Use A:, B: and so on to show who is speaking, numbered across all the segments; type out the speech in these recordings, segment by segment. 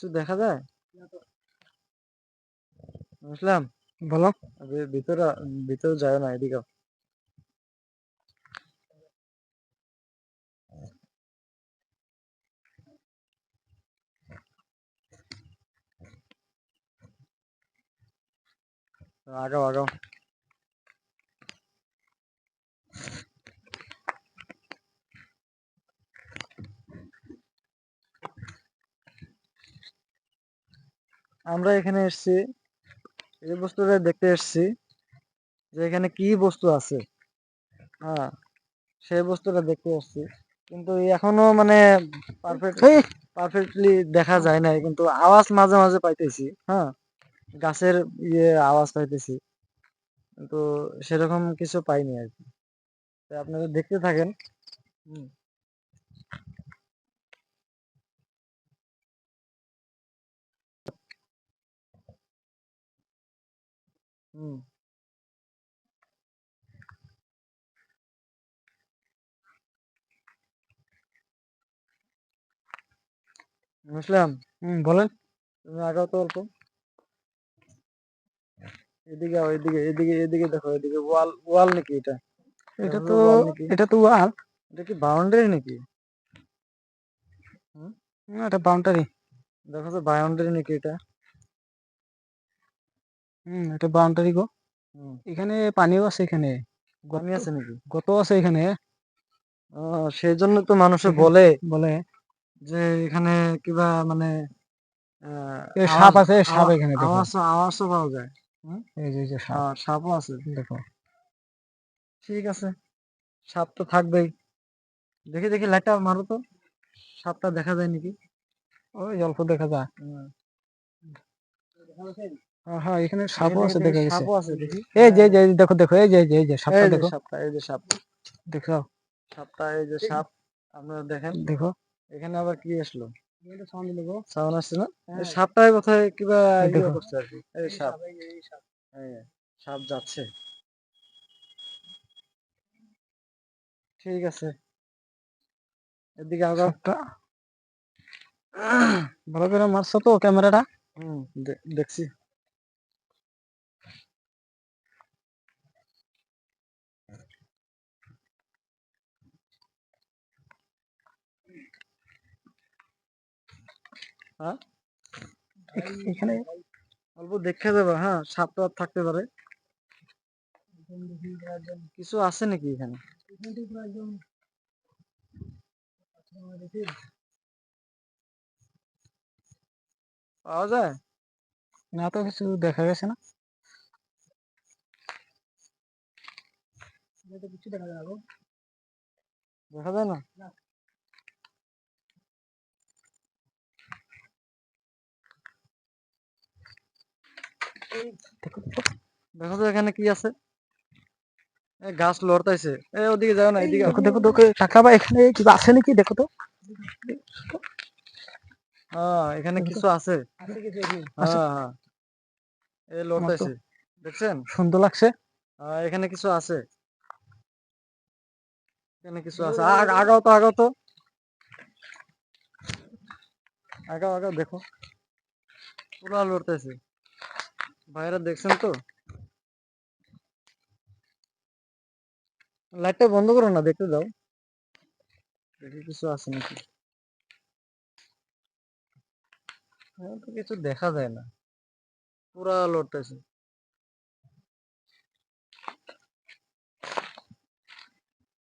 A: কিছু দেখা যায়? বুঝলাম।
B: বলো।
A: ভিতরে ভিতরে যায় না, এদিকে আগাও আগাও। আমরা এখানে এসেছি, এই বস্তুটা দেখতে এসেছি যে এখানে কি বস্তু আছে। হ্যাঁ, সেই বস্তুটা দেখতে এসেছি, কিন্তু এখনো মানে পারফেক্টলি দেখা যায় নাই, কিন্তু আওয়াজ মাঝে মাঝে পাইতেছি। হ্যাঁ, গাছের আওয়াজ পাইতেছি, কিন্তু সেরকম কিছু পাইনি আর কি। আপনারা দেখতে থাকেন। হুম হুম বুঝলাম।
B: বলেন।
A: তুমি আগাও তো অল্প, এদিকে আও, এদিকে এদিকে এদিকে দেখো, এদিকে ওয়াল ওয়াল নাকি এটা?
B: এটা
A: দেখো তো
B: তো
A: ওয়াল নাকি?
B: এটা তো ওয়াল।
A: এটা কি বাউন্ডারি নাকি? হুম
B: এটা বাউন্ডারি।
A: দেখো তো বাউন্ডারি নাকি এটা?
B: এটা বাউন্ডারি গো।
A: হুম
B: এখানে পানিও আছে, এখানে
A: পানি
B: গর্ত
A: আছে নাকি?
B: গর্ত আছে এখানে।
A: সেই জন্য তো মানুষে
B: এখানে
A: বলে
B: বলে
A: যে এখানে কিবা মানে
B: সাপ
A: আওয়াজ
B: আছে, সাপ এখানে দেখো।
A: আওয়াজও পাওয়া যায়। হুম
B: এই যে সাপ।
A: সাপও আছে।
B: দেখো।
A: ঠিক আছে, সাপ তো থাকবেই। দেখি দেখি লাইটটা মারো তো, সাপটা দেখা যায় নাকি?
B: ওই অল্প দেখা যায়।
A: হুম,
B: হ্যাঁ, এখানে সাপও
A: এখানে
B: আছে,
A: দেখি
B: দেখা গেছে।
A: সাপও আছে, দেখি।
B: এই যে দেখো দেখো, এই যে সাপটা
A: এই যে
B: দেখো।
A: সাপটা, এই যে সাপ,
B: দেখো।
A: সাপটা, এই যে সাপ। আপনারা দেখেন,
B: দেখো।
A: এখানে আবার কি আসলো? সাউন্ড আসছে না? এই সাপটাই বোধহয় কিবা
B: এই দেখো।
A: করছে আর কি। এই সাপ, এই সাপ যাচ্ছে। ঠিক আছে, এদিকে আগাও।
B: সাপটা ভালো করে মারছো তো ক্যামেরাটা?
A: হুম দেখছি। হ্যাঁ,
B: এখানে
A: অল্প দেখে যাবে। হ্যাঁ, সাপ তো থাকতে পারে। কিছু আছে নাকি এখানে? পাওয়া যায়?
B: না তো, কিছু দেখা গেছে না।
A: দেখা যায় না?
B: দেখো
A: দেখো তো এখানে কি আছে? গাছ লড়তাইছে। ওদিকে যাও না, এদিকে আও।
B: দেখো দেখো দেখো, তাকাবা, এখানে কিবা আছে নাকি দেখো তো।
A: এখানে
B: দেখো তো।
A: কিছু আছে।
B: আছে।
A: হ্যাঁ,
B: আমার তো
A: লড়তাইছে, দেখছেন?
B: সুন্দর লাগছে।
A: এখানে কিছু আছে, এখানে কিছু আছে। আগাও তো, আগাও তো, আগাও আগাও, দেখো পুরা লড়তেছে। ভাইরা দেখছেন তো? লাইটটা বন্ধ করো না, দেখতে দাও, দেখি কিছু আছে নাকি। তো কিছু দেখা যায় না, পুরা লড়তেছে।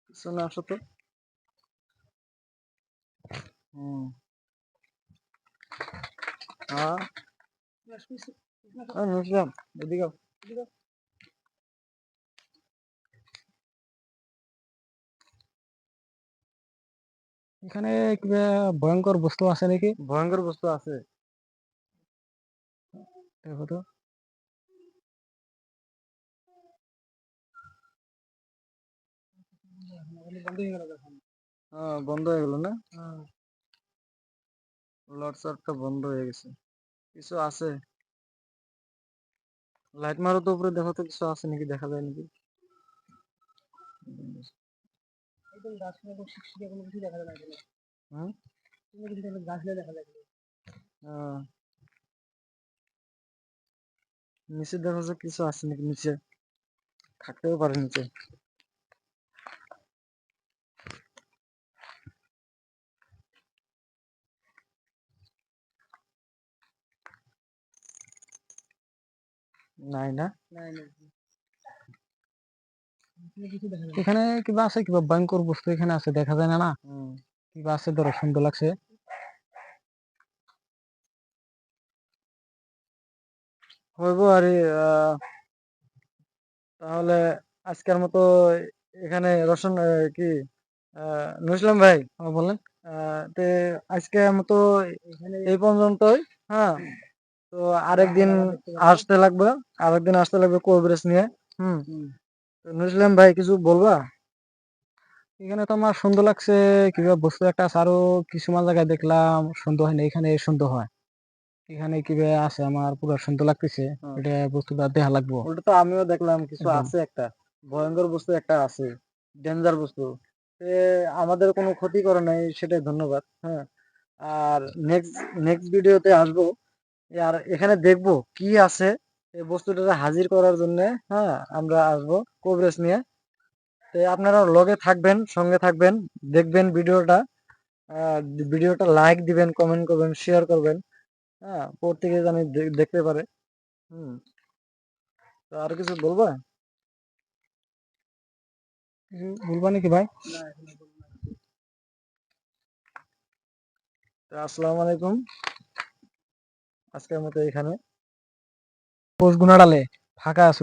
A: পিছনে আসো তো। হুম হ্যাঁ, বুঝলাম। এদিকে আও।
B: এখানে কিবা ভয়ঙ্কর বস্তু আছে নাকি?
A: ভয়ঙ্কর বস্তু আছে?
B: দেখো তো।
A: বন্ধ হয়ে গেল না? লড়চড়টা বন্ধ হয়ে গেছে। কিছু আছে? লাইট মারো তো উপরে, দেখো তো কিছু আছে নাকি, দেখা যায় নাকি। হুম আহ, নিচে দেখা যাচ্ছে কিছু আছে নাকি, নিচে থাকতেও পারে নিচে। নাই না।
B: এখানে কিবা আছে, কিবা ভয়ঙ্কর বস্তু এখানে আছে, দেখা যায় না না,
A: হুম,
B: কিবা আছে, ধরো সুন্দর লাগছে।
A: হইব আর তাহলে আজকের মতো এখানে রোশন কি নুসলাম ভাই,
B: বলেন।
A: তে আজকের মতো এই পর্যন্তই। হ্যাঁ, তো আরেকদিন আসতে লাগবে, আরেকদিন আসতে লাগবে কোবরেজ নিয়ে। হুম, তো নুসলাম ভাই কিছু বলবা?
B: এখানে তো আমার সুন্দর লাগছে, কিবা বস্তু একটা আছে, আরো কিছুমান জায়গায় দেখলাম সুন্দর হয় না, এখানে সুন্দর হয়। এখানে কিবা আছে আমার পুরো সুন্দর লাগতেছে,
A: হুম,
B: এটা বস্তুটা দেখা লাগবো
A: ওটা তো আমিও দেখলাম কিছু
B: একদম।
A: আছে, একটা ভয়ঙ্কর বস্তু একটা আছে, ডেঞ্জার বস্তু। এ আমাদের কোনো ক্ষতি করে নাই, সেটাই ধন্যবাদ। হ্যাঁ, আর নেক্সট নেক্সট ভিডিওতে আসবো, আর এখানে দেখবো কি আছে, এই বস্তুটা হাজির করার জন্য। হ্যাঁ, আমরা আসবো কভারেজ নিয়ে। তো আপনারা লগে থাকবেন, সঙ্গে থাকবেন, দেখবেন ভিডিওটা। আহ, ভিডিওটা লাইক দিবেন, কমেন্ট করবেন, শেয়ার করবেন। হ্যাঁ, প্রত্যেকে জানি দেখতে পারে। হুম, তো আর কিছু বলবো?
B: কিছু বলবা নাকি ভাই?
A: তো আসসালামু আলাইকুম, আজকের মতো এখানে।
B: পোস্ট গুনা ডালে ফাঁকা আছে।